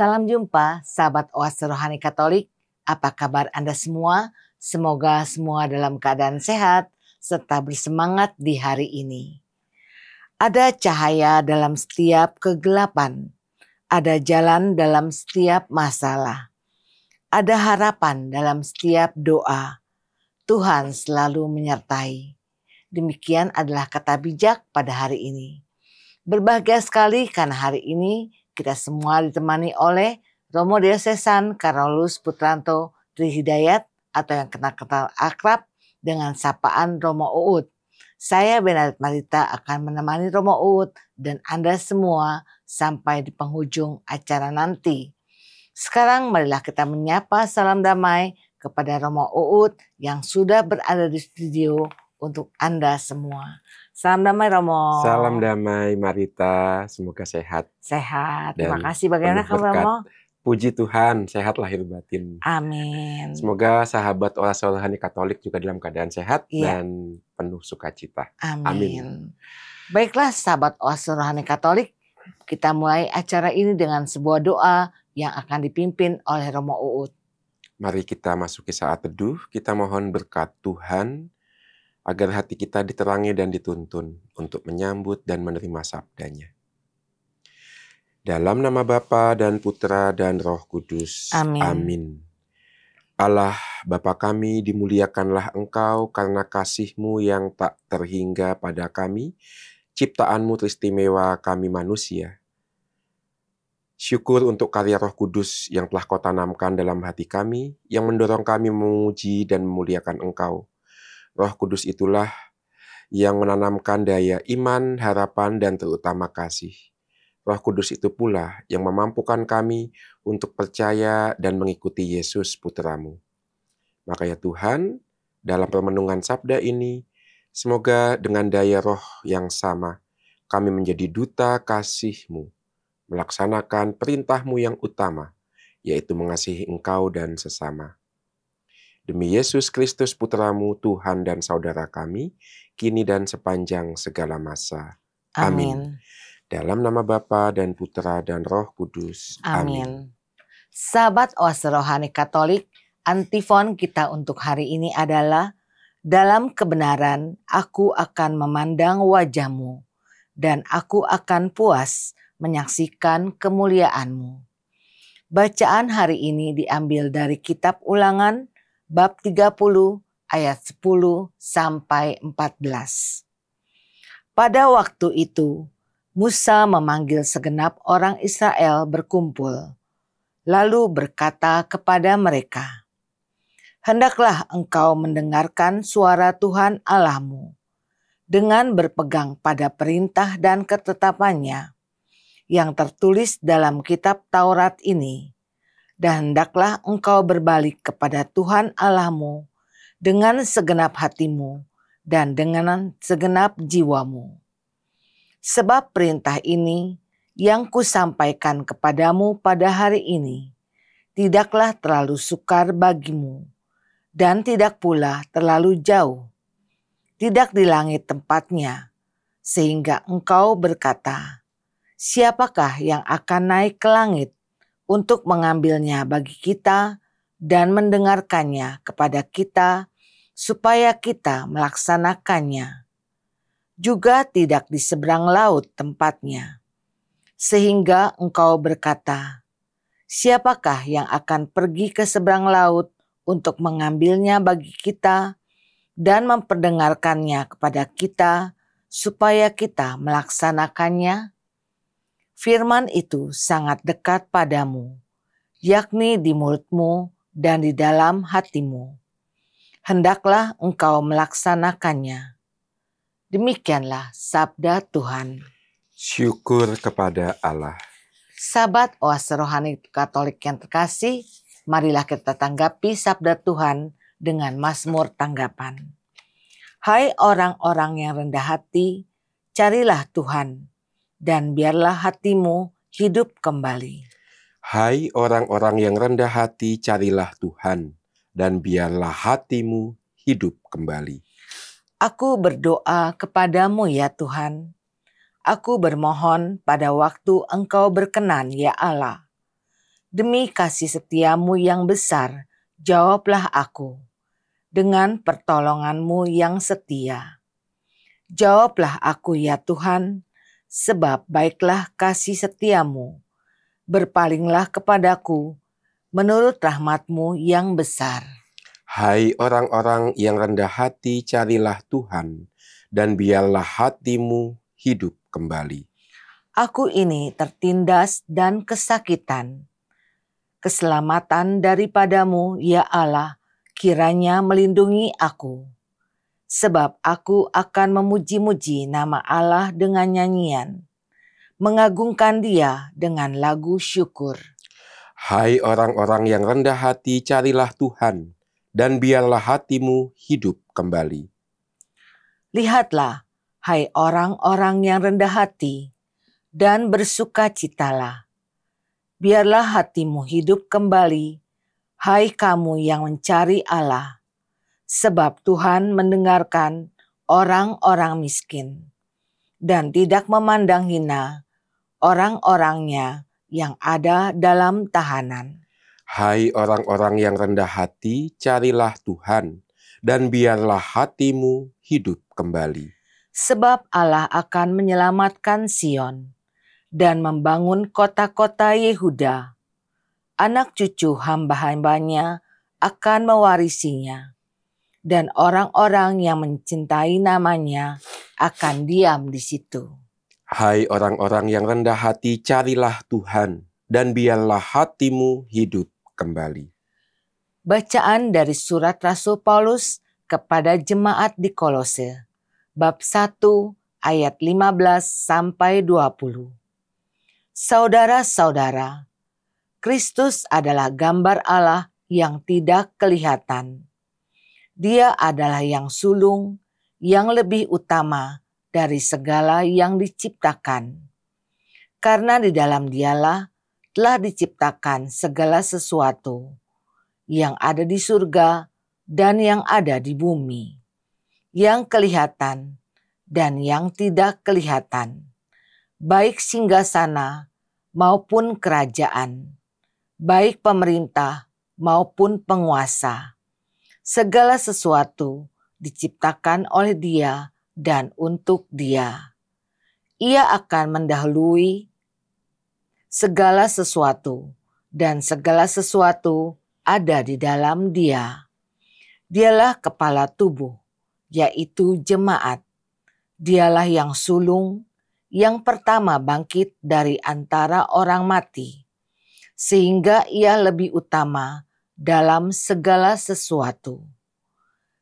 Salam jumpa sahabat Oase Rohani Katolik. Apa kabar Anda semua? Semoga semua dalam keadaan sehat serta bersemangat di hari ini. Ada cahaya dalam setiap kegelapan. Ada jalan dalam setiap masalah. Ada harapan dalam setiap doa. Tuhan selalu menyertai. Demikian adalah kata bijak pada hari ini. Berbahagia sekali karena hari ini kita semua ditemani oleh Romo Diosesan Carolus Putranto Trihidayat atau yang kenal akrab dengan sapaan Romo Uut. Saya Benadet Marita akan menemani Romo Uut dan Anda semua sampai di penghujung acara nanti. Sekarang marilah kita menyapa salam damai kepada Romo Uut yang sudah berada di studio untuk Anda semua. Salam damai Romo. Salam damai Marita, semoga sehat. Sehat, Dan terima kasih. Bagaimana kamu Romo? Puji Tuhan, sehat lahir batin. Amin. Semoga sahabat Oase Rohani Katolik juga dalam keadaan sehat dan penuh sukacita. Amin. Baiklah sahabat Oase Rohani Katolik, kita mulai acara ini dengan sebuah doa yang akan dipimpin oleh Romo Uut. Mari kita masuki saat teduh, kita mohon berkat Tuhan agar hati kita diterangi dan dituntun untuk menyambut dan menerima sabdanya. Dalam nama Bapa dan Putra dan Roh Kudus. Amin. Amin. Allah Bapa kami, dimuliakanlah Engkau karena kasih-Mu yang tak terhingga pada kami, ciptaan-Mu teristimewa kami manusia. Syukur untuk karya Roh Kudus yang telah Kau tanamkan dalam hati kami, yang mendorong kami memuji dan memuliakan Engkau. Roh Kudus itulah yang menanamkan daya iman, harapan, dan terutama kasih. Roh Kudus itu pula yang memampukan kami untuk percaya dan mengikuti Yesus Putra-Mu. Maka ya Tuhan, dalam permenungan sabda ini, semoga dengan daya roh yang sama, kami menjadi duta kasih-Mu, melaksanakan perintah-Mu yang utama, yaitu mengasihi Engkau dan sesama. Demi Yesus Kristus Putra-Mu, Tuhan dan Saudara kami, kini dan sepanjang segala masa. Amin. Dalam nama Bapa dan Putra dan Roh Kudus. Amin. Sahabat Oase Rohani Katolik, antifon kita untuk hari ini adalah, dalam kebenaran aku akan memandang wajah-Mu, dan aku akan puas menyaksikan kemuliaan-Mu. Bacaan hari ini diambil dari kitab Ulangan, bab 30 ayat 10 sampai 14. Pada waktu itu, Musa memanggil segenap orang Israel berkumpul, lalu berkata kepada mereka, "Hendaklah engkau mendengarkan suara Tuhan Allahmu, dengan berpegang pada perintah dan ketetapannya, yang tertulis dalam kitab Taurat ini, dan hendaklah engkau berbalik kepada Tuhan Allahmu dengan segenap hatimu dan dengan segenap jiwamu. Sebab perintah ini yang kusampaikan kepadamu pada hari ini tidaklah terlalu sukar bagimu dan tidak pula terlalu jauh, tidak di langit tempatnya, sehingga engkau berkata, siapakah yang akan naik ke langit untuk mengambilnya bagi kita dan mendengarkannya kepada kita, supaya kita melaksanakannya. Juga tidak di seberang laut tempatnya. Sehingga engkau berkata, siapakah yang akan pergi ke seberang laut untuk mengambilnya bagi kita dan memperdengarkannya kepada kita, supaya kita melaksanakannya? Firman itu sangat dekat padamu, yakni di mulutmu dan di dalam hatimu. Hendaklah engkau melaksanakannya. Demikianlah sabda Tuhan. Syukur kepada Allah. Sahabat Oase Rohani Katolik yang terkasih, marilah kita tanggapi sabda Tuhan dengan mazmur tanggapan. Hai orang-orang yang rendah hati, carilah Tuhan, dan biarlah hatimu hidup kembali. Hai orang-orang yang rendah hati, carilah Tuhan, dan biarlah hatimu hidup kembali. Aku berdoa kepadamu ya Tuhan. Aku bermohon pada waktu Engkau berkenan ya Allah. Demi kasih setiamu yang besar, jawablah aku. Dengan pertolonganmu yang setia. Jawablah aku ya Tuhan, sebab baiklah kasih setiamu. Berpalinglah kepadaku menurut rahmat-Mu yang besar. Hai orang-orang yang rendah hati, carilah Tuhan, dan biarlah hatimu hidup kembali. Aku ini tertindas dan kesakitan. Keselamatan daripadamu, ya Allah, kiranya melindungi aku. Sebab aku akan memuji-muji nama Allah dengan nyanyian, mengagungkan Dia dengan lagu syukur. Hai orang-orang yang rendah hati, carilah Tuhan, dan biarlah hatimu hidup kembali. Lihatlah, hai orang-orang yang rendah hati, dan bersukacitalah. Biarlah hatimu hidup kembali, hai kamu yang mencari Allah. Sebab Tuhan mendengarkan orang-orang miskin, dan tidak memandang hina orang-orangnya yang ada dalam tahanan. Hai orang-orang yang rendah hati, carilah Tuhan, dan biarlah hatimu hidup kembali. Sebab Allah akan menyelamatkan Sion dan membangun kota-kota Yehuda. Anak cucu hamba-hambanya akan mewarisinya, dan orang-orang yang mencintai namanya akan diam di situ. Hai orang-orang yang rendah hati, carilah Tuhan, dan biarlah hatimu hidup kembali. Bacaan dari surat Rasul Paulus kepada jemaat di Kolose, bab 1 ayat 15 sampai 20. Saudara-saudara, Kristus adalah gambar Allah yang tidak kelihatan. Dia adalah yang sulung, yang lebih utama dari segala yang diciptakan. Karena di dalam Dialah telah diciptakan segala sesuatu, yang ada di surga dan yang ada di bumi, yang kelihatan dan yang tidak kelihatan, baik singgasana maupun kerajaan, baik pemerintah maupun penguasa. Segala sesuatu diciptakan oleh Dia dan untuk Dia. Ia akan mendahului segala sesuatu, dan segala sesuatu ada di dalam Dia. Dialah kepala tubuh, yaitu jemaat. Dialah yang sulung, yang pertama bangkit dari antara orang mati, sehingga Ia lebih utama dalam segala sesuatu.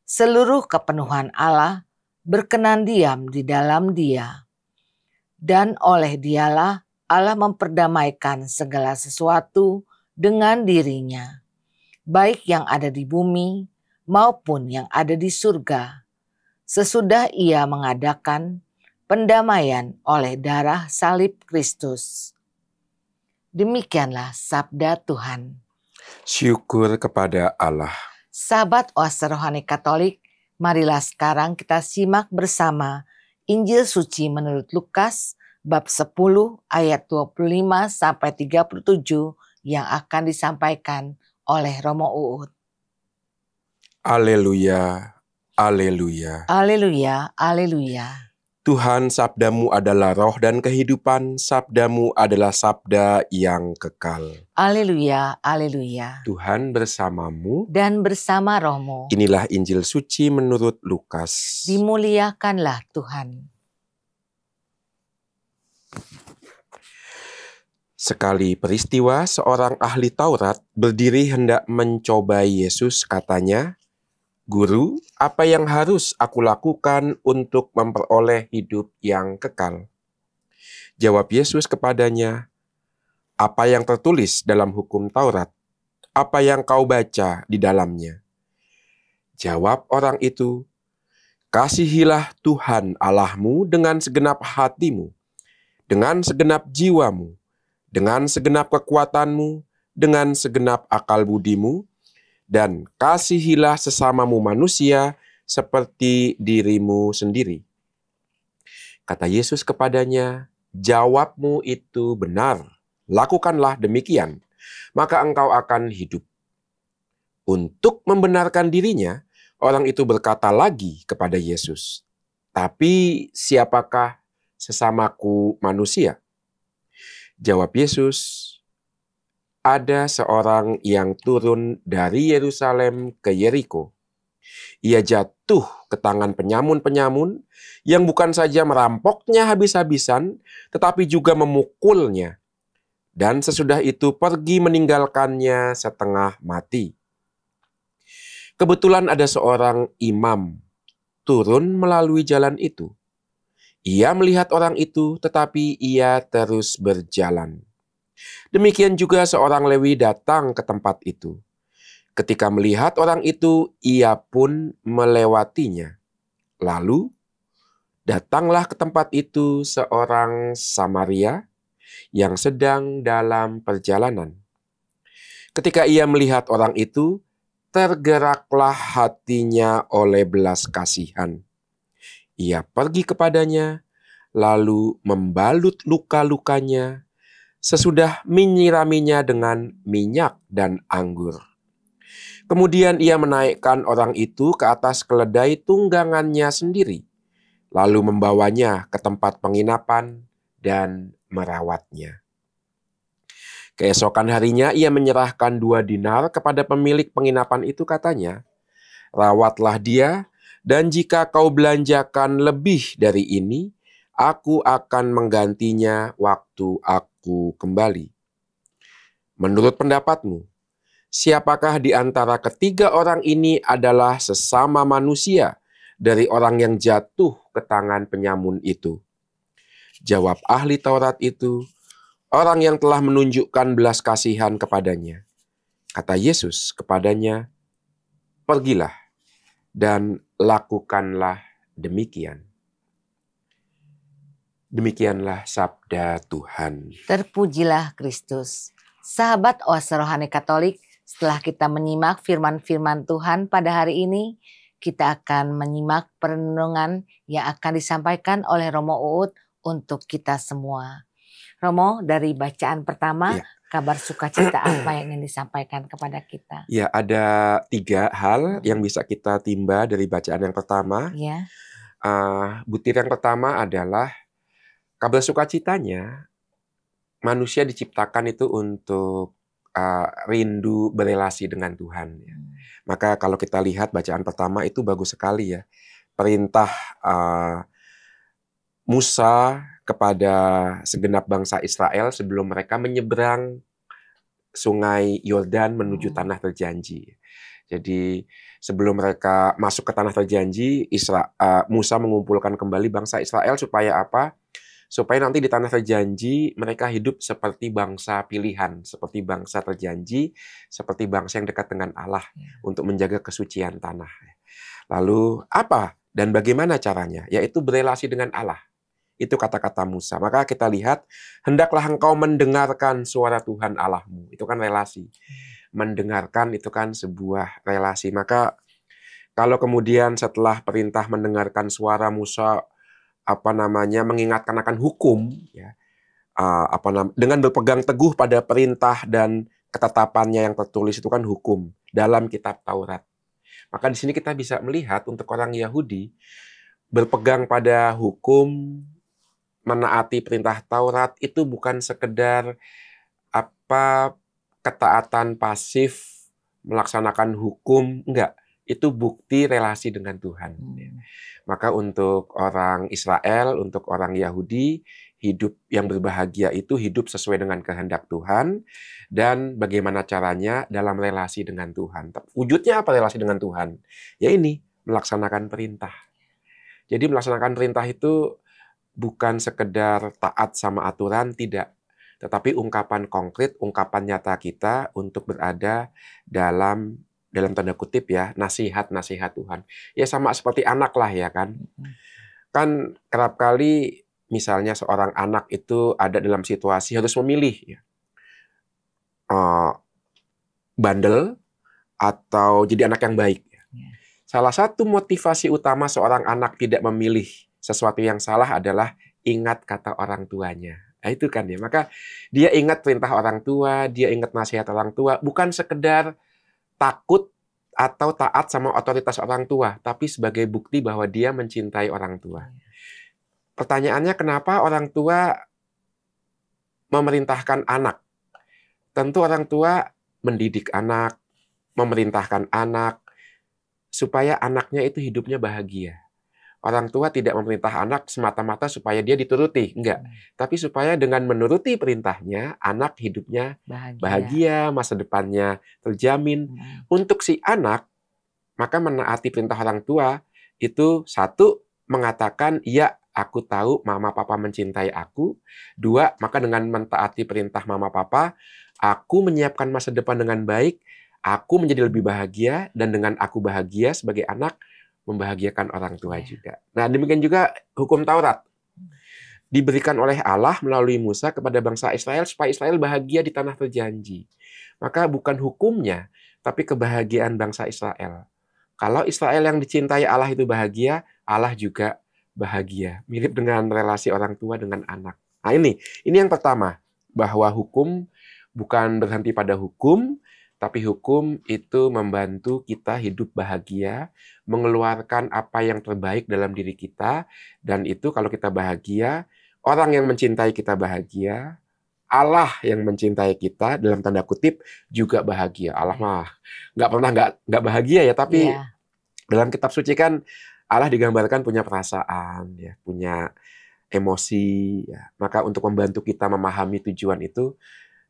Seluruh kepenuhan Allah berkenan diam di dalam Dia, dan oleh Dialah Allah memperdamaikan segala sesuatu dengan dirinya, baik yang ada di bumi maupun yang ada di surga, sesudah Ia mengadakan pendamaian oleh darah salib Kristus. Demikianlah sabda Tuhan. Syukur kepada Allah. Sahabat Oase Rohani Katolik, marilah sekarang kita simak bersama Injil Suci menurut Lukas bab 10 ayat 25 sampai 37 yang akan disampaikan oleh Romo Uut. Haleluya, haleluya. Haleluya, haleluya. Tuhan, sabdamu adalah roh dan kehidupan, sabdamu adalah sabda yang kekal. Haleluya, haleluya. Tuhan bersamamu. Dan bersama rohmu. Inilah Injil Suci menurut Lukas. Dimuliakanlah Tuhan. Sekali peristiwa, seorang ahli Taurat berdiri hendak mencobai Yesus, katanya, "Guru, apa yang harus aku lakukan untuk memperoleh hidup yang kekal?" Jawab Yesus kepadanya, "Apa yang tertulis dalam hukum Taurat? Apa yang kau baca di dalamnya?" Jawab orang itu, "Kasihilah Tuhan Allahmu dengan segenap hatimu, dengan segenap jiwamu, dengan segenap kekuatanmu, dengan segenap akal budimu, dan kasihilah sesamamu manusia seperti dirimu sendiri." Kata Yesus kepadanya, "Jawabmu itu benar. Lakukanlah demikian, maka engkau akan hidup. Untuk membenarkan dirinya, orang itu berkata lagi kepada Yesus, "Tapi siapakah sesamaku manusia?" Jawab Yesus, "Ada seorang yang turun dari Yerusalem ke Yeriko. Ia jatuh ke tangan penyamun-penyamun yang bukan saja merampoknya habis-habisan, tetapi juga memukulnya. Dan sesudah itu pergi meninggalkannya setengah mati. Kebetulan ada seorang imam turun melalui jalan itu. Ia melihat orang itu, tetapi ia terus berjalan. Demikian juga seorang Lewi datang ke tempat itu. Ketika melihat orang itu, ia pun melewatinya. Lalu datanglah ke tempat itu seorang Samaria yang sedang dalam perjalanan. Ketika ia melihat orang itu, tergeraklah hatinya oleh belas kasihan. Ia pergi kepadanya, lalu membalut luka-lukanya, sesudah menyiraminya dengan minyak dan anggur. Kemudian ia menaikkan orang itu ke atas keledai tunggangannya sendiri, lalu membawanya ke tempat penginapan dan merawatnya. Keesokan harinya ia menyerahkan 2 dinar kepada pemilik penginapan itu, katanya, "Rawatlah dia, dan jika kau belanjakan lebih dari ini, aku akan menggantinya waktu aku kembali." Menurut pendapatmu, siapakah di antara ketiga orang ini adalah sesama manusia dari orang yang jatuh ke tangan penyamun itu? Jawab ahli Taurat itu, "Orang yang telah menunjukkan belas kasihan kepadanya." Kata Yesus kepadanya, "Pergilah dan lakukanlah demikian." Demikianlah sabda Tuhan. Terpujilah Kristus. Sahabat Oase Rohani Katolik, setelah kita menyimak firman-firman Tuhan pada hari ini, kita akan menyimak perenungan yang akan disampaikan oleh Romo Uut untuk kita semua. Romo, dari bacaan pertama, Ya. kabar sukacita apa yang ingin disampaikan kepada kita? Ya, ada 3 hal yang bisa kita timba dari bacaan yang pertama. Ya, Butir yang pertama adalah kabar sukacitanya, manusia diciptakan itu untuk rindu berelasi dengan Tuhan. Ya. Maka kalau kita lihat bacaan pertama itu bagus sekali ya. Perintah Musa kepada segenap bangsa Israel sebelum mereka menyeberang sungai Yordan menuju tanah terjanji. Jadi sebelum mereka masuk ke tanah terjanji, Musa mengumpulkan kembali bangsa Israel supaya apa? Supaya nanti di tanah terjanji mereka hidup seperti bangsa pilihan, seperti bangsa terjanji, seperti bangsa yang dekat dengan Allah untuk menjaga kesucian tanah. Lalu apa dan bagaimana caranya? Yaitu berelasi dengan Allah. Itu kata-kata Musa. Maka kita lihat, hendaklah engkau mendengarkan suara Tuhan Allahmu. Itu kan relasi. Mendengarkan itu kan sebuah relasi. Maka kalau kemudian setelah perintah mendengarkan suara Musa, mengingatkan akan hukum, ya, dengan berpegang teguh pada perintah dan ketetapannya yang tertulis itu kan hukum dalam kitab Taurat. Maka di sini kita bisa melihat untuk orang Yahudi berpegang pada hukum, menaati perintah Taurat itu bukan sekedar ketaatan pasif melaksanakan hukum, enggak. Itu bukti relasi dengan Tuhan. Maka untuk orang Israel, untuk orang Yahudi, hidup yang berbahagia itu hidup sesuai dengan kehendak Tuhan dan bagaimana caranya dalam relasi dengan Tuhan. Wujudnya apa relasi dengan Tuhan? Ya ini, melaksanakan perintah. Jadi melaksanakan perintah itu bukan sekedar taat sama aturan, tidak. Tetapi ungkapan konkret, ungkapan nyata kita untuk berada dalam tanda kutip ya, nasihat-nasihat Tuhan. Ya sama seperti anak lah ya kan. Kan kerap kali misalnya seorang anak itu ada dalam situasi harus memilih ya. Bandel atau jadi anak yang baik. Salah satu motivasi utama seorang anak tidak memilih sesuatu yang salah adalah ingat kata orang tuanya. Nah, itu kan ya. Maka dia ingat perintah orang tua, dia ingat nasihat orang tua, bukan sekedar takut atau taat sama otoritas orang tua, tapi sebagai bukti bahwa dia mencintai orang tua. Pertanyaannya, kenapa orang tua memerintahkan anak? Tentu orang tua mendidik anak, memerintahkan anak, supaya anaknya itu hidupnya bahagia. Orang tua tidak memerintah anak semata-mata supaya dia dituruti, enggak. Tapi supaya dengan menuruti perintahnya, anak hidupnya bahagia, masa depannya terjamin. Untuk si anak, maka menaati perintah orang tua, itu satu, mengatakan, iya, aku tahu mama papa mencintai aku. Dua, maka dengan mentaati perintah mama papa, aku menyiapkan masa depan dengan baik, aku menjadi lebih bahagia, dan dengan aku bahagia sebagai anak, membahagiakan orang tua juga. Nah, demikian juga hukum Taurat. Diberikan oleh Allah melalui Musa kepada bangsa Israel supaya Israel bahagia di tanah terjanji. Maka bukan hukumnya, tapi kebahagiaan bangsa Israel. Kalau Israel yang dicintai Allah itu bahagia, Allah juga bahagia. Mirip dengan relasi orang tua dengan anak. Nah, ini yang pertama, bahwa hukum bukan berhenti pada hukum, tapi hukum itu membantu kita hidup bahagia, mengeluarkan apa yang terbaik dalam diri kita, dan itu kalau kita bahagia, orang yang mencintai kita bahagia, Allah yang mencintai kita, dalam tanda kutip, juga bahagia. Allah mah nggak pernah nggak bahagia ya, tapi dalam kitab suci kan Allah digambarkan punya perasaan, ya, punya emosi. Ya. Maka untuk membantu kita memahami tujuan itu,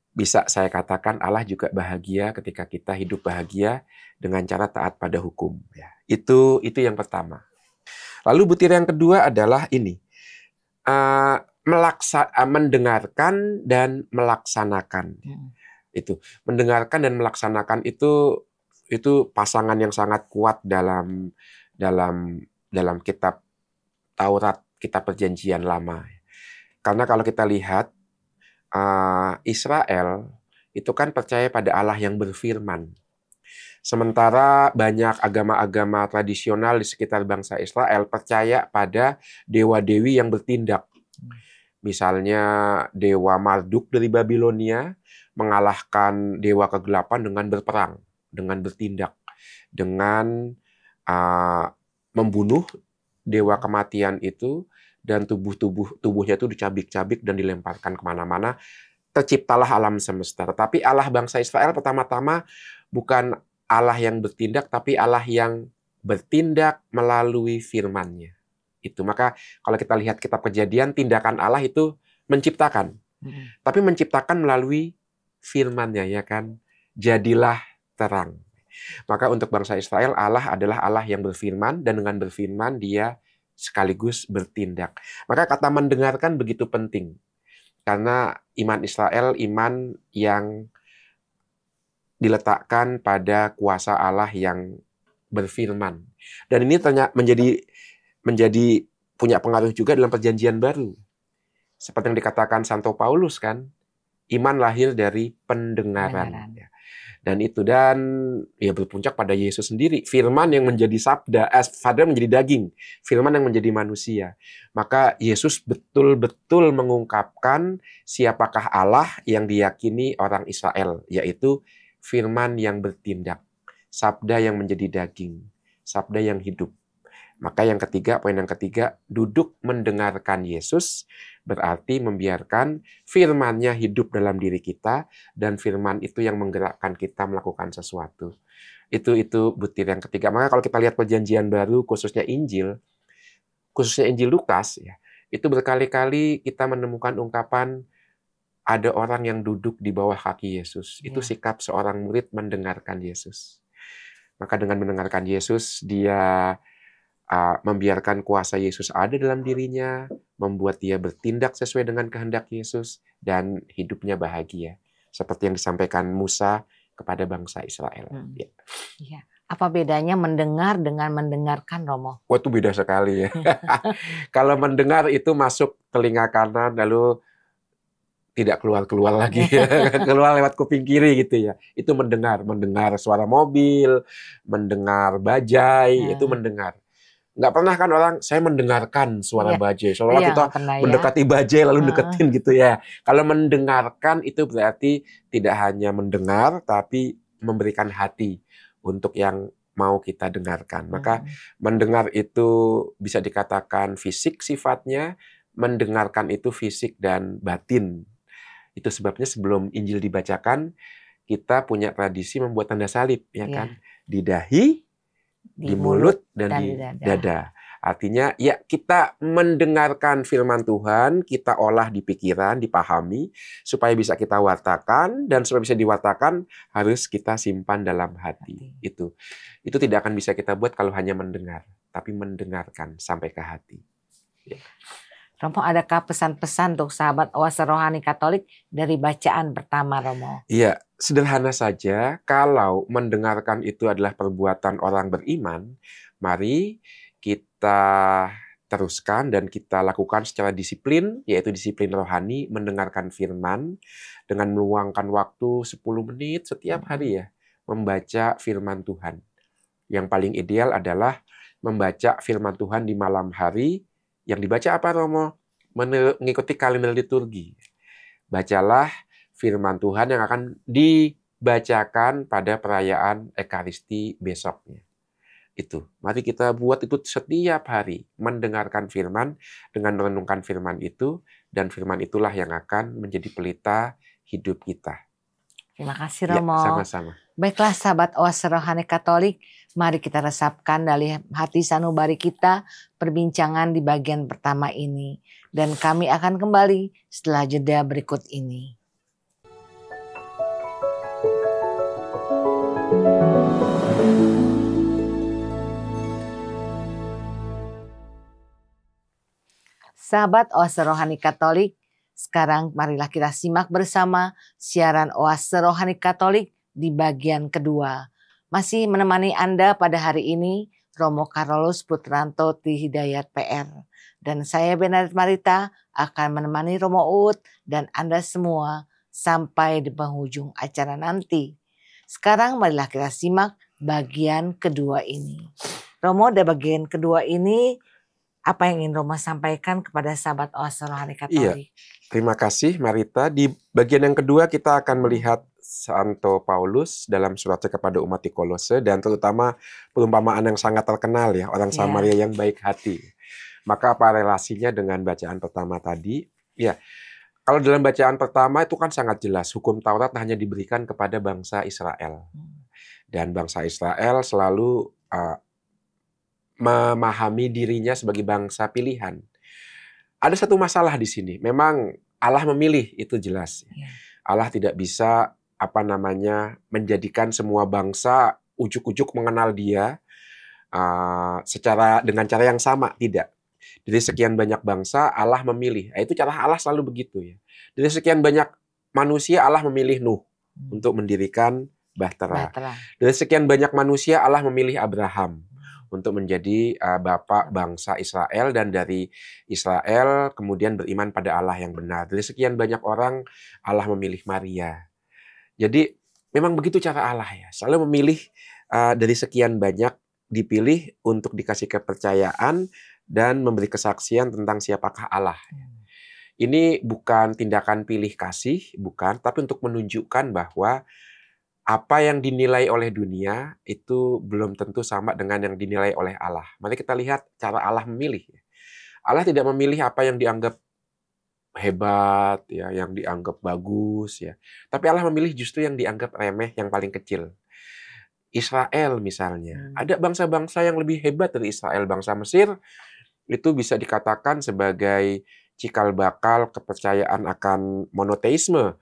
bisa saya katakan Allah juga bahagia ketika kita hidup bahagia dengan cara taat pada hukum. Ya, itu yang pertama. Lalu butir yang kedua adalah ini, mendengarkan dan melaksanakan. Itu mendengarkan dan melaksanakan itu pasangan yang sangat kuat dalam kitab Taurat, kitab Perjanjian Lama. Karena kalau kita lihat, Israel itu kan percaya pada Allah yang berfirman. Sementara banyak agama-agama tradisional di sekitar bangsa Israel percaya pada dewa-dewi yang bertindak. Misalnya dewa Marduk dari Babilonia mengalahkan dewa kegelapan dengan berperang, dengan bertindak, dengan membunuh dewa kematian itu, dan tubuhnya itu dicabik-cabik dan dilemparkan kemana-mana. Terciptalah alam semesta. Tetapi Allah bangsa Israel pertama-tama bukan Allah yang bertindak, tapi Allah yang bertindak melalui firman-Nya. Itu. Maka kalau kita lihat kitab Kejadian, tindakan Allah itu menciptakan. Tapi menciptakan melalui firman-Nya, ya kan? Jadilah terang. Maka untuk bangsa Israel, Allah adalah Allah yang berfirman, dan dengan berfirman Dia sekaligus bertindak. Maka kata mendengarkan begitu penting. Karena iman Israel, iman yang diletakkan pada kuasa Allah yang berfirman. Dan ini menjadi punya pengaruh juga dalam Perjanjian Baru. Seperti yang dikatakan Santo Paulus kan, iman lahir dari pendengaran. Dan ya berpuncak pada Yesus sendiri. Firman yang menjadi sabda, menjadi daging. Firman yang menjadi manusia. Maka Yesus betul-betul mengungkapkan siapakah Allah yang diyakini orang Israel. Yaitu firman yang bertindak. Sabda yang menjadi daging. Sabda yang hidup. Maka poin yang ketiga, duduk mendengarkan Yesus berarti membiarkan firman-Nya hidup dalam diri kita, dan firman itu yang menggerakkan kita melakukan sesuatu. Itu butir yang ketiga. Maka kalau kita lihat Perjanjian Baru, khususnya Injil Lukas, ya, itu berkali-kali kita menemukan ungkapan ada orang yang duduk di bawah kaki Yesus. Itu sikap seorang murid mendengarkan Yesus. Maka dengan mendengarkan Yesus, dia membiarkan kuasa Yesus ada dalam dirinya, membuat dia bertindak sesuai dengan kehendak Yesus, dan hidupnya bahagia. Seperti yang disampaikan Musa kepada bangsa Israel. Ya. Apa bedanya mendengar dengan mendengarkan, Romo? Wah, itu beda sekali ya. Kalau mendengar itu masuk telinga kanan, lalu tidak keluar lagi, keluar lewat kuping kiri gitu ya. Itu mendengar suara mobil, mendengar bajai, itu mendengar. Nggak pernah kan orang, saya mendengarkan suara Iya, bajai. Seolah-olah iya kita nggak pernah ya. mendekati bajai lalu Heeh. deketin gitu ya. Kalau mendengarkan itu berarti tidak hanya mendengar, tapi memberikan hati untuk yang mau kita dengarkan. Maka mendengar itu bisa dikatakan fisik sifatnya, mendengarkan itu fisik dan batin. Itu sebabnya sebelum Injil dibacakan, kita punya tradisi membuat tanda salib, ya Iya. kan? Di dahi, di mulut, dan di dada. Artinya, ya kita mendengarkan firman Tuhan, kita olah di pikiran, dipahami, supaya bisa kita wartakan, dan supaya bisa diwartakan, harus kita simpan dalam hati. Itu tidak akan bisa kita buat kalau hanya mendengar, tapi mendengarkan sampai ke hati. Ya. Romo, adakah pesan-pesan untuk sahabat Oase Rohani Katolik dari bacaan pertama, Romo? Iya, sederhana saja. Kalau mendengarkan itu adalah perbuatan orang beriman, mari kita teruskan dan kita lakukan secara disiplin, yaitu disiplin rohani, mendengarkan firman dengan meluangkan waktu 10 menit setiap hari ya, membaca firman Tuhan. Yang paling ideal adalah membaca firman Tuhan di malam hari. Yang dibaca apa, Romo? Mengikuti kalender liturgi. Bacalah firman Tuhan yang akan dibacakan pada perayaan Ekaristi besoknya. Itu. Mari kita buat itu setiap hari. Mendengarkan firman dengan merenungkan firman itu. Dan firman itulah yang akan menjadi pelita hidup kita. Terima kasih, Romo. Ya, sama-sama. Baiklah sahabat Oase Rohani Katolik, mari kita resapkan dari hati sanubari kita perbincangan di bagian pertama ini. Dan kami akan kembali setelah jeda berikut ini. Sahabat Oase Rohani Katolik, sekarang marilah kita simak bersama siaran Oase Rohani Katolik di bagian kedua. Masih menemani Anda pada hari ini, Romo Carolus Putranto Tri Hidayat PR. Dan saya Bernadette Marita akan menemani Romo Uut dan Anda semua sampai di penghujung acara nanti. Sekarang marilah kita simak bagian kedua ini. Romo, di bagian kedua ini, apa yang ingin Romo sampaikan kepada sahabat Oase Rohani Katolik? Iya, terima kasih Marita. Di bagian yang kedua kita akan melihat Santo Paulus dalam suratnya kepada umat di Kolose, dan terutama perumpamaan yang sangat terkenal ya, orang Samaria yang baik hati. Maka apa relasinya dengan bacaan pertama tadi? Ya, kalau dalam bacaan pertama itu kan sangat jelas, hukum Taurat hanya diberikan kepada bangsa Israel. Dan bangsa Israel selalu memahami dirinya sebagai bangsa pilihan. Ada satu masalah di sini. Memang Allah memilih, itu jelas. Allah tidak bisa menjadikan semua bangsa ujuk-ujuk mengenal Dia dengan cara yang sama, tidak. Dari sekian banyak bangsa Allah memilih. Itu cara Allah selalu begitu ya. Dari sekian banyak manusia Allah memilih Nuh untuk mendirikan Bahtera. Dari sekian banyak manusia Allah memilih Abraham untuk menjadi bapak bangsa Israel, dan dari Israel kemudian beriman pada Allah yang benar. Dari sekian banyak orang Allah memilih Maria. Jadi memang begitu cara Allah ya, selalu memilih dari sekian banyak, dipilih untuk dikasih kepercayaan dan memberi kesaksian tentang siapakah Allah. Ini bukan tindakan pilih kasih, bukan, tapi untuk menunjukkan bahwa apa yang dinilai oleh dunia itu belum tentu sama dengan yang dinilai oleh Allah. Mari kita lihat cara Allah memilih. Allah tidak memilih apa yang dianggap hebat, ya, yang dianggap bagus, ya. Tapi Allah memilih justru yang dianggap remeh, yang paling kecil. Israel misalnya, ada bangsa-bangsa yang lebih hebat dari Israel. Bangsa Mesir itu bisa dikatakan sebagai cikal bakal kepercayaan akan monoteisme,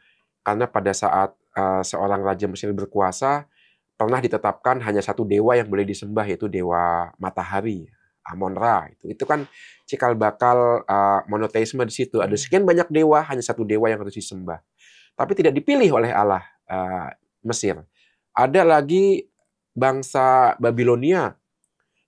karena pada saat seorang raja Mesir berkuasa, pernah ditetapkan hanya satu dewa yang boleh disembah, yaitu dewa matahari, Amon-Ra. Itu kan cikal bakal monoteisme di situ. Ada sekian banyak dewa, hanya satu dewa yang harus disembah. Tapi tidak dipilih oleh Allah Mesir. Ada lagi bangsa Babilonia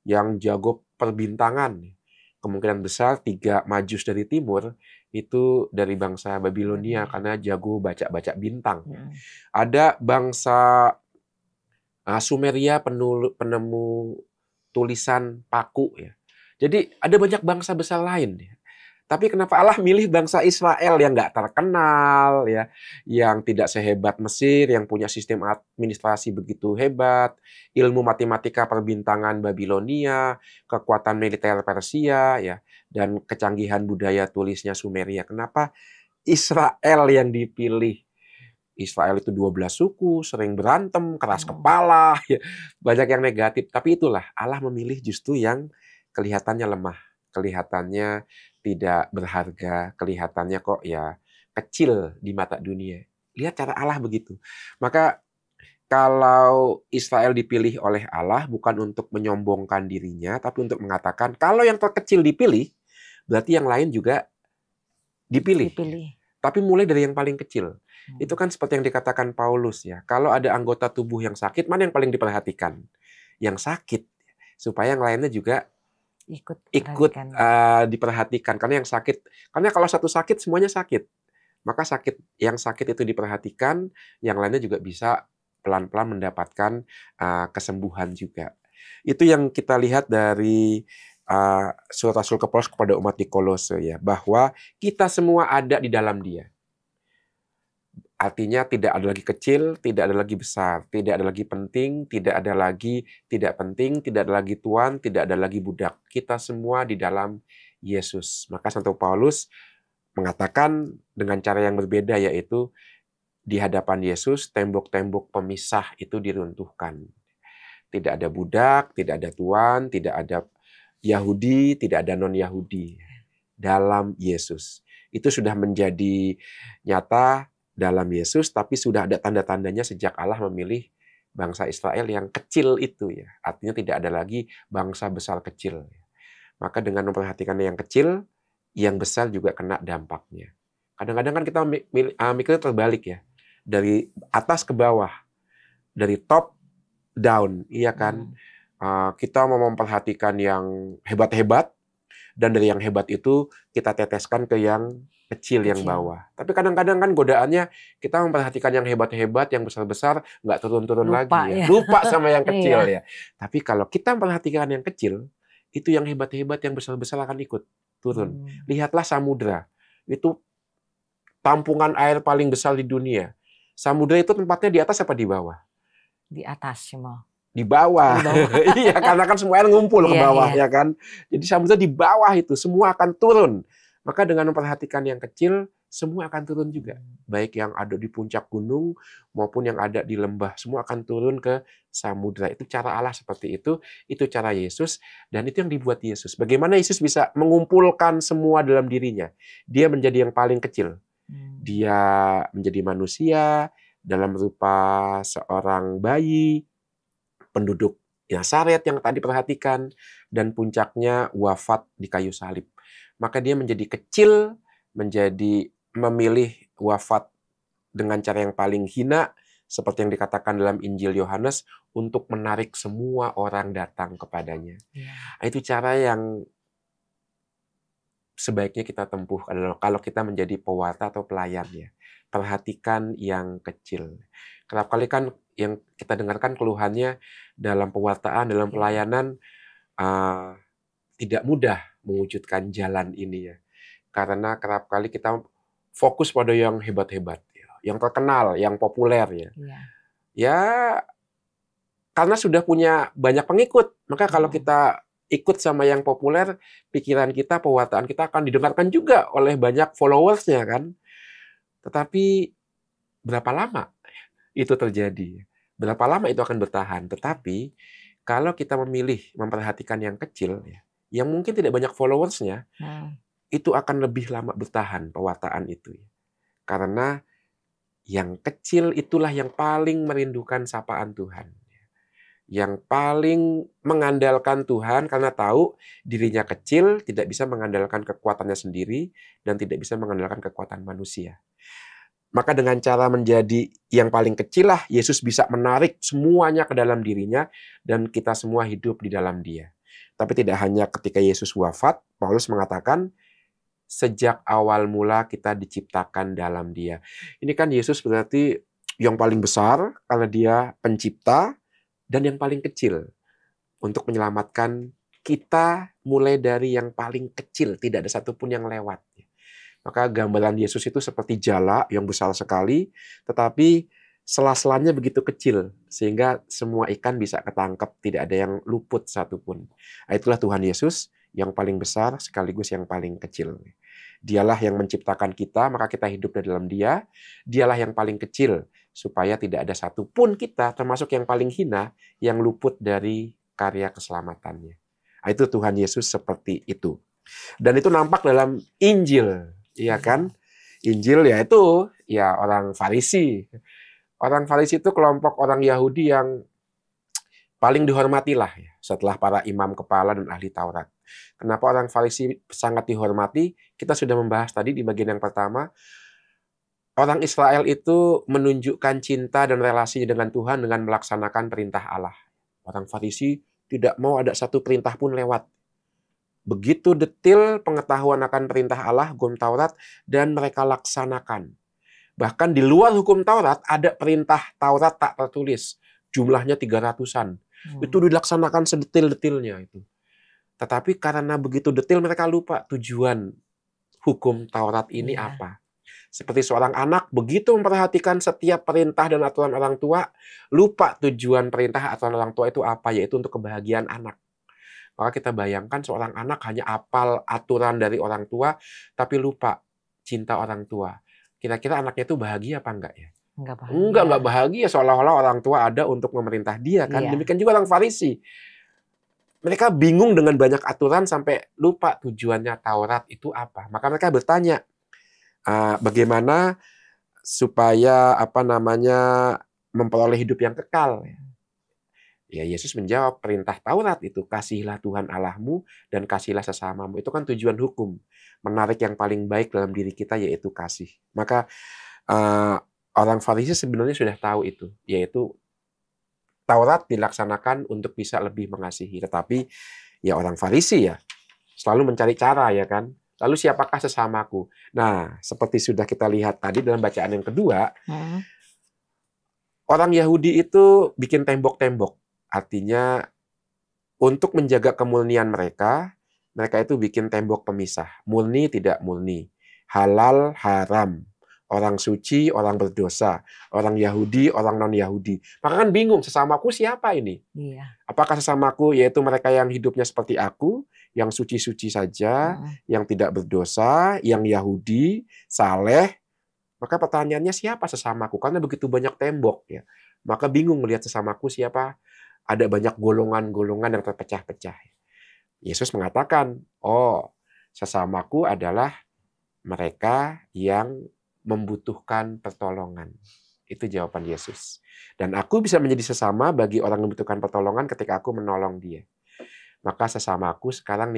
yang jago perbintangan. Kemungkinan besar 3 majus dari timur itu dari bangsa Babilonia karena jago baca-baca bintang. Ada bangsa Sumeria penemu tulisan paku ya. Jadi ada banyak bangsa besar lain. Tapi kenapa Allah milih bangsa Israel yang nggak terkenal, ya, yang tidak sehebat Mesir, yang punya sistem administrasi begitu hebat, ilmu matematika perbintangan Babilonia, kekuatan militer Persia, ya, dan kecanggihan budaya tulisnya Sumeria. Kenapa Israel yang dipilih? Israel itu 12 suku, sering berantem, keras kepala, ya, banyak yang negatif. Tapi itulah Allah memilih justru yang kelihatannya lemah, kelihatannya tidak berharga, kelihatannya kok ya kecil di mata dunia. Lihat cara Allah begitu. Maka kalau Israel dipilih oleh Allah bukan untuk menyombongkan dirinya, tapi untuk mengatakan kalau yang terkecil dipilih, berarti yang lain juga dipilih. Tapi mulai dari yang paling kecil. Itu kan seperti yang dikatakan Paulus, ya. Kalau ada anggota tubuh yang sakit, mana yang paling diperhatikan? Yang sakit. Supaya yang lainnya juga ikut diperhatikan. Karena yang sakit, karena kalau satu sakit semuanya sakit, maka yang sakit itu diperhatikan, yang lainnya juga bisa pelan-pelan mendapatkan kesembuhan juga. Itu yang kita lihat dari surat Rasul Paulus kepada umat di Kolose, ya, bahwa kita semua ada di dalam Dia. Artinya tidak ada lagi kecil, tidak ada lagi besar, tidak ada lagi penting, tidak ada lagi tidak penting, tidak ada lagi tuan, tidak ada lagi budak. Kita semua di dalam Yesus. Maka Santo Paulus mengatakan dengan cara yang berbeda, yaitu di hadapan Yesus tembok-tembok pemisah itu diruntuhkan. Tidak ada budak, tidak ada tuan, tidak ada Yahudi, tidak ada non-Yahudi. Dalam Yesus. Itu sudah menjadi nyata dalam Yesus, tapi sudah ada tanda-tandanya sejak Allah memilih bangsa Israel yang kecil itu, ya. Artinya tidak ada lagi bangsa besar kecil. Maka dengan memperhatikan yang kecil, yang besar juga kena dampaknya. Kadang-kadang kan kita mikirnya terbalik, ya. Dari atas ke bawah, dari top down, iya kan? Kita mau memperhatikan yang hebat-hebat, dan dari yang hebat itu kita teteskan ke yang kecil, yang bawah. Tapi kadang-kadang kan godaannya kita memperhatikan yang hebat-hebat, yang besar-besar, nggak turun-turun lagi. Ya. Lupa sama yang kecil. Ya. Tapi kalau kita memperhatikan yang kecil, itu yang hebat-hebat, yang besar-besar akan ikut turun. Lihatlah samudra. Itu tampungan air paling besar di dunia. Samudra itu tempatnya di atas apa di bawah? Di atas semua. Di bawah. Iya, karena kan semua air ngumpul ke bawah, ya kan. Jadi samudra di bawah itu semua akan turun. Maka dengan memperhatikan yang kecil, semua akan turun juga. Baik yang ada di puncak gunung maupun yang ada di lembah, semua akan turun ke samudra. Itu cara Allah seperti itu cara Yesus, dan itu yang dibuat Yesus. Bagaimana Yesus bisa mengumpulkan semua dalam dirinya? Dia menjadi yang paling kecil. Dia menjadi manusia dalam rupa seorang bayi, penduduk Nazaret yang tadi perhatikan, dan puncaknya wafat di kayu salib. Maka dia menjadi kecil, memilih wafat dengan cara yang paling hina, seperti yang dikatakan dalam Injil Yohanes, untuk menarik semua orang datang kepadanya. Itu cara yang sebaiknya kita tempuh kalau kita menjadi pewarta atau pelayan, ya. Perhatikan yang kecil. Kerap kali kan yang kita dengarkan keluhannya dalam pewartaan, dalam pelayanan, tidak mudah mewujudkan jalan ini, ya. Karena kerap kali kita fokus pada yang hebat-hebat, ya. Yang terkenal, yang populer, ya. Ya, karena sudah punya banyak pengikut, maka kalau kita ikut sama yang populer, pikiran kita, pewartaan kita akan didengarkan juga oleh banyak followers-nya, kan. Tetapi berapa lama itu terjadi? Berapa lama itu akan bertahan? Tetapi kalau kita memilih memperhatikan yang kecil, ya, yang mungkin tidak banyak followers-nya, itu akan lebih lama bertahan pewartaan itu. Ya. Karena yang kecil itulah yang paling merindukan sapaan Tuhan. Yang paling mengandalkan Tuhan karena tahu dirinya kecil, tidak bisa mengandalkan kekuatannya sendiri, dan tidak bisa mengandalkan kekuatan manusia. Maka dengan cara menjadi yang paling kecil lah, Yesus bisa menarik semuanya ke dalam dirinya, dan kita semua hidup di dalam Dia. Tapi tidak hanya ketika Yesus wafat, Paulus mengatakan, sejak awal mula kita diciptakan dalam Dia. Ini kan Yesus berarti yang paling besar, karena Dia pencipta, dan yang paling kecil untuk menyelamatkan kita mulai dari yang paling kecil, tidak ada satupun yang lewat. Maka gambaran Yesus itu seperti jala yang besar sekali, tetapi sela-selanya begitu kecil, sehingga semua ikan bisa ketangkep, tidak ada yang luput satupun. Nah, itulah Tuhan Yesus yang paling besar sekaligus yang paling kecil. Dialah yang menciptakan kita, maka kita hidup di dalam Dia. Dialah yang paling kecil, supaya tidak ada satupun kita, termasuk yang paling hina, yang luput dari karya keselamatannya. Nah, itu Tuhan Yesus seperti itu. Dan itu nampak dalam Injil, ya kan? Injil yaitu ya orang Farisi. Orang Farisi itu kelompok orang Yahudi yang paling dihormatilah ya, setelah para imam kepala dan ahli Taurat. Kenapa orang Farisi sangat dihormati? Kita sudah membahas tadi di bagian yang pertama. Orang Israel itu menunjukkan cinta dan relasinya dengan Tuhan dengan melaksanakan perintah Allah. Orang Farisi tidak mau ada satu perintah pun lewat. Begitu detail pengetahuan akan perintah Allah, hukum Taurat, dan mereka laksanakan. Bahkan di luar hukum Taurat ada perintah Taurat tak tertulis. Jumlahnya 300-an. Itu dilaksanakan sedetil-detilnya itu. Tetapi karena begitu detail mereka lupa tujuan hukum Taurat ini apa. Seperti seorang anak begitu memperhatikan setiap perintah dan aturan orang tua, lupa tujuan perintah aturan orang tua itu apa, yaitu untuk kebahagiaan anak. Maka kita bayangkan seorang anak hanya apal aturan dari orang tua, tapi lupa cinta orang tua. Kira-kira anaknya itu bahagia apa enggak ya? Enggak bahagia, seolah-olah orang tua ada untuk memerintah dia kan. Demikian juga orang Farisi. Mereka bingung dengan banyak aturan sampai lupa tujuannya Taurat itu apa. Maka mereka bertanya, bagaimana supaya memperoleh hidup yang kekal. Ya Yesus menjawab, perintah Taurat itu kasihilah Tuhan Allahmu dan kasihilah sesamamu. Itu kan tujuan hukum. Menarik yang paling baik dalam diri kita yaitu kasih. Maka orang Farisi sebenarnya sudah tahu itu, yaitu Taurat dilaksanakan untuk bisa lebih mengasihi. Tetapi ya orang Farisi ya selalu mencari cara ya kan. Lalu siapakah sesamaku? Nah, seperti sudah kita lihat tadi dalam bacaan yang kedua, orang Yahudi itu bikin tembok-tembok. Artinya untuk menjaga kemurnian mereka, mereka itu bikin tembok pemisah. Murni, tidak murni. Halal, haram. Orang suci, orang berdosa. Orang Yahudi, orang non-Yahudi. Maka kan bingung, sesamaku siapa ini? Apakah sesamaku yaitu mereka yang hidupnya seperti aku, yang suci-suci saja, yang tidak berdosa, yang Yahudi, saleh? Maka pertanyaannya siapa sesamaku? Karena begitu banyak tembok ya. Maka bingung melihat sesamaku siapa. Ada banyak golongan-golongan yang terpecah-pecah. Yesus mengatakan, sesamaku adalah mereka yang membutuhkan pertolongan. Itu jawaban Yesus. Dan aku bisa menjadi sesama bagi orang yang membutuhkan pertolongan ketika aku menolong dia. Maka sesamaku sekarang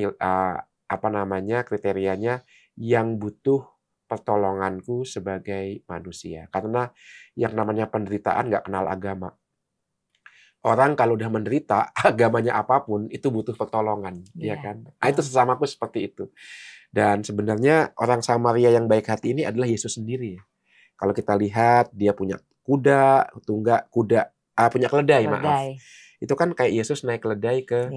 kriterianya yang butuh pertolonganku sebagai manusia. Karena yang namanya penderitaan nggak kenal agama. Orang kalau udah menderita, agamanya apapun, itu butuh pertolongan. Ya kan? Itu sesamaku seperti itu. Dan sebenarnya orang Samaria yang baik hati ini adalah Yesus sendiri. Kalau kita lihat, dia punya punya keledai, maaf. Itu kan kayak Yesus naik keledai ke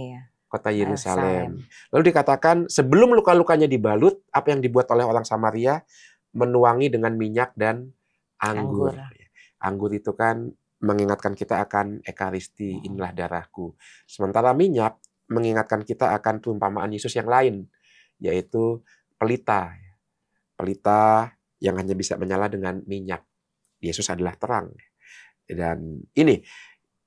kota Yerusalem. Lalu dikatakan, sebelum luka-lukanya dibalut, apa yang dibuat oleh orang Samaria? Menuangi dengan minyak dan anggur. Anggur itu kan mengingatkan kita akan Ekaristi, inilah darahku. Sementara minyak mengingatkan kita akan perumpamaan Yesus yang lain, yaitu pelita. Pelita yang hanya bisa menyala dengan minyak. Yesus adalah terang. Dan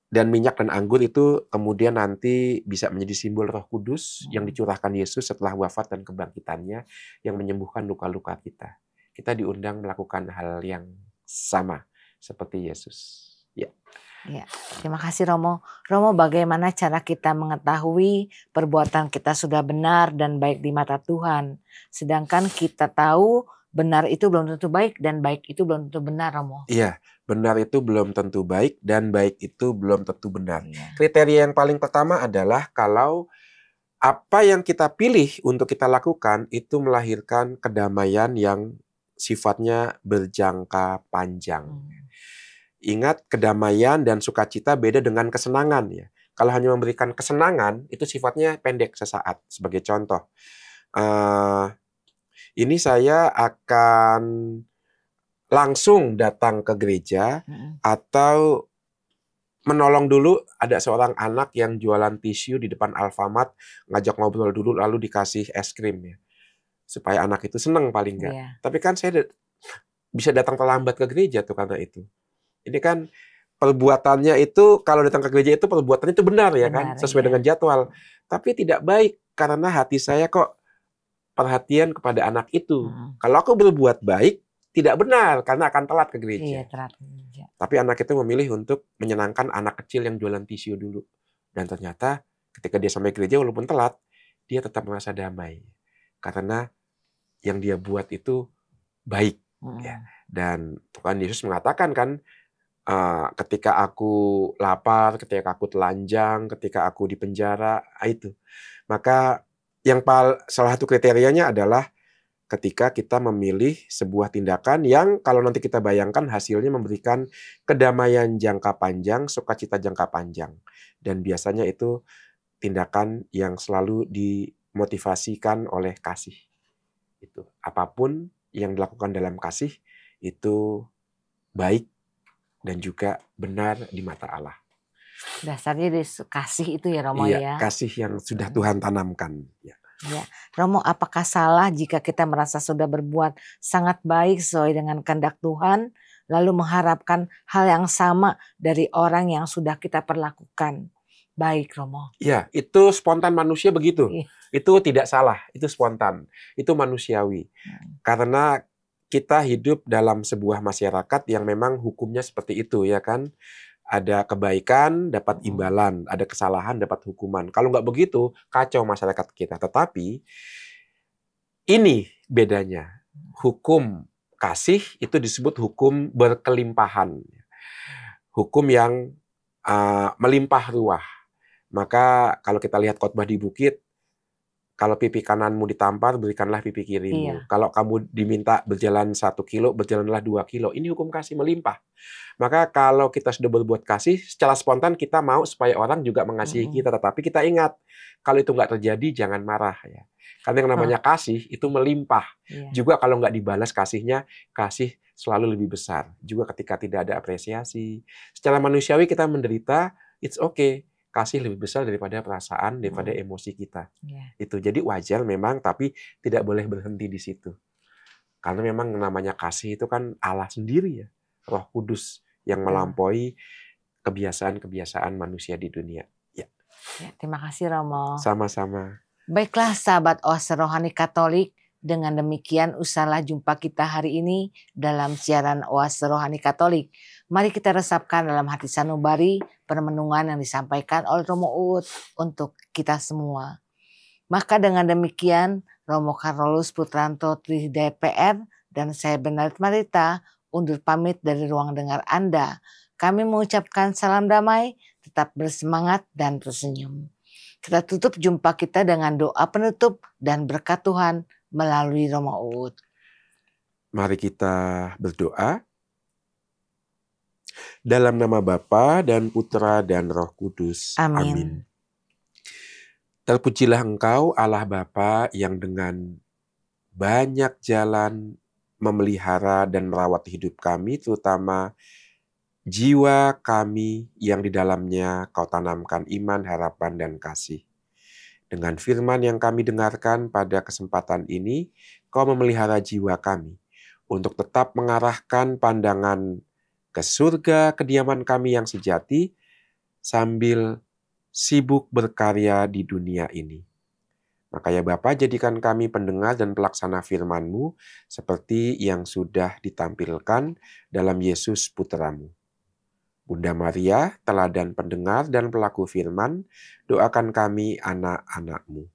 minyak dan anggur itu kemudian nanti bisa menjadi simbol Roh Kudus yang dicurahkan Yesus setelah wafat dan kebangkitannya yang menyembuhkan luka-luka kita. Kita diundang melakukan hal yang sama seperti Yesus. Ya, terima kasih Romo. Romo, bagaimana cara kita mengetahui perbuatan kita sudah benar dan baik di mata Tuhan? Sedangkan kita tahu benar itu belum tentu baik dan baik itu belum tentu benar, Romo. Iya, benar itu belum tentu baik dan baik itu belum tentu benar. Kriteria yang paling pertama adalah kalau apa yang kita pilih untuk kita lakukan itu melahirkan kedamaian yang sifatnya berjangka panjang. Ingat, kedamaian dan sukacita beda dengan kesenangan ya. kalau hanya memberikan kesenangan, itu sifatnya pendek sesaat. Sebagai contoh, ini saya akan langsung datang ke gereja atau menolong dulu ada seorang anak yang jualan tisu di depan Alfamart, ngajak ngobrol dulu lalu dikasih es krim ya. Supaya anak itu seneng paling enggak. Iya. Tapi kan saya bisa datang terlambat ke gereja tuh karena itu. Ini kan perbuatannya itu, kalau datang ke gereja itu perbuatannya itu benar ya kan, sesuai dengan jadwal. Tapi tidak baik karena hati saya kok perhatian kepada anak itu. Kalau aku berbuat baik, tidak benar karena akan telat ke gereja. Iya, telat ke gereja. Tapi anak itu memilih untuk menyenangkan anak kecil yang jualan tisu dulu. Dan ternyata ketika dia sampai gereja walaupun telat, dia tetap merasa damai. Karena yang dia buat itu baik. Ya. Dan Tuhan Yesus mengatakan kan, ketika aku lapar, ketika aku telanjang, ketika aku di penjara, itu. Maka yang salah satu kriterianya adalah ketika kita memilih sebuah tindakan yang kalau nanti kita bayangkan hasilnya memberikan kedamaian jangka panjang, sukacita jangka panjang. Dan biasanya itu tindakan yang selalu dimotivasikan oleh kasih. Itu apapun yang dilakukan dalam kasih itu baik dan juga benar di mata Allah. Dasarnya dari kasih itu ya Romo ya. Kasih yang sudah Tuhan tanamkan. Ya. Romo, apakah salah jika kita merasa sudah berbuat sangat baik sesuai dengan kehendak Tuhan, lalu mengharapkan hal yang sama dari orang yang sudah kita perlakukan baik, Romo? Ya, itu spontan manusia begitu. Itu tidak salah, itu spontan, itu manusiawi. Karena kita hidup dalam sebuah masyarakat yang memang hukumnya seperti itu, ya kan? Ada kebaikan, dapat imbalan. Ada kesalahan, dapat hukuman. Kalau nggak begitu, kacau masyarakat kita. Tetapi, ini bedanya. Hukum kasih itu disebut hukum berkelimpahan. Hukum yang melimpah ruah. Maka kalau kita lihat khotbah di bukit, kalau pipi kananmu ditampar, berikanlah pipi kirimu. Kalau kamu diminta berjalan 1 kilo, berjalanlah 2 kilo. Ini hukum kasih melimpah. Maka kalau kita sudah berbuat kasih, secara spontan kita mau supaya orang juga mengasihi kita. Tetapi kita ingat, kalau itu nggak terjadi, jangan marah. Ya. Karena yang namanya kasih itu melimpah. Juga kalau nggak dibalas kasihnya, kasih selalu lebih besar. Juga ketika tidak ada apresiasi. Secara manusiawi kita menderita, it's okay. Kasih lebih besar daripada perasaan, daripada emosi kita. Itu jadi wajar memang, tapi tidak boleh berhenti di situ. Karena memang namanya kasih itu kan Allah sendiri ya, Roh Kudus yang melampaui kebiasaan-kebiasaan manusia di dunia. Ya, terima kasih Romo. Sama-sama. Baiklah sahabat Oase Rohani Katolik, dengan demikian usahlah jumpa kita hari ini dalam siaran Oase Rohani Katolik. Mari kita resapkan dalam hati sanubari permenungan yang disampaikan oleh Romo Uut untuk kita semua. Maka dengan demikian Romo Carolus Putranto Tri DPR dan saya Bernadette Marita undur pamit dari ruang dengar Anda. Kami mengucapkan salam damai, tetap bersemangat dan tersenyum. Kita tutup jumpa kita dengan doa penutup dan berkat Tuhan melalui Romo Uut. Mari kita berdoa. Dalam nama Bapa dan Putra dan Roh Kudus. Amin. Terpujilah Engkau Allah Bapa yang dengan banyak jalan memelihara dan merawat hidup kami, terutama jiwa kami yang di dalamnya Kau tanamkan iman, harapan, dan kasih. Dengan firman yang kami dengarkan pada kesempatan ini, Kau memelihara jiwa kami untuk tetap mengarahkan pandangan ke surga kediaman kami yang sejati sambil sibuk berkarya di dunia ini. Maka ya Bapa, jadikan kami pendengar dan pelaksana firman-Mu seperti yang sudah ditampilkan dalam Yesus Putra-Mu. Bunda Maria, teladan pendengar dan pelaku firman, doakan kami anak-anak-Mu.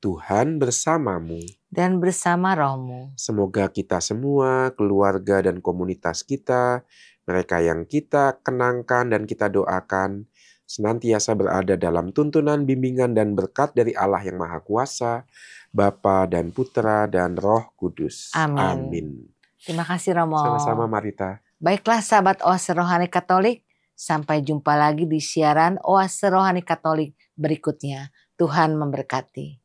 Tuhan bersamamu. Dan bersama rohmu. Semoga kita semua, keluarga dan komunitas kita, mereka yang kita kenangkan dan kita doakan, senantiasa berada dalam tuntunan, bimbingan, dan berkat dari Allah yang Maha Kuasa, Bapa dan Putra dan Roh Kudus. Amin. Terima kasih Romo. Sama-sama Marita. Baiklah sahabat Oase Rohani Katolik, Sampai jumpa lagi di siaran Oase Rohani Katolik berikutnya. Tuhan memberkati.